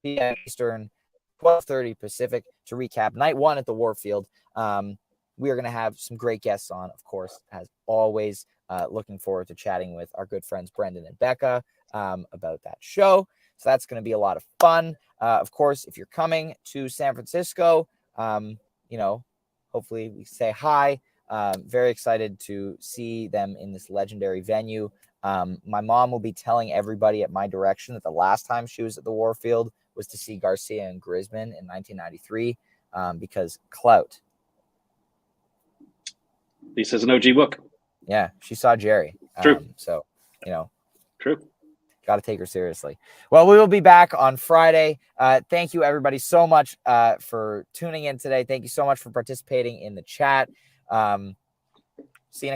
Speaker 1: p.m. Eastern, 12:30 Pacific to recap night 1 at the Warfield. We are going to have some great guests on, of course, as always. Looking forward to chatting with our good friends Brendan and Becca about that show. So that's going to be a lot of fun. Of course, if you're coming to San Francisco, hopefully we say hi. Very excited to see them in this legendary venue. My mom will be telling everybody at my direction that the last time she was at the Warfield was to see Garcia and Grisman in 1993 because clout.
Speaker 2: Lisa's an OG book.
Speaker 1: Yeah, she saw Jerry.
Speaker 2: True.
Speaker 1: So,
Speaker 2: True.
Speaker 1: Got to take her seriously. Well, we will be back on Friday. Thank you, everybody, so much for tuning in today. Thank you so much for participating in the chat.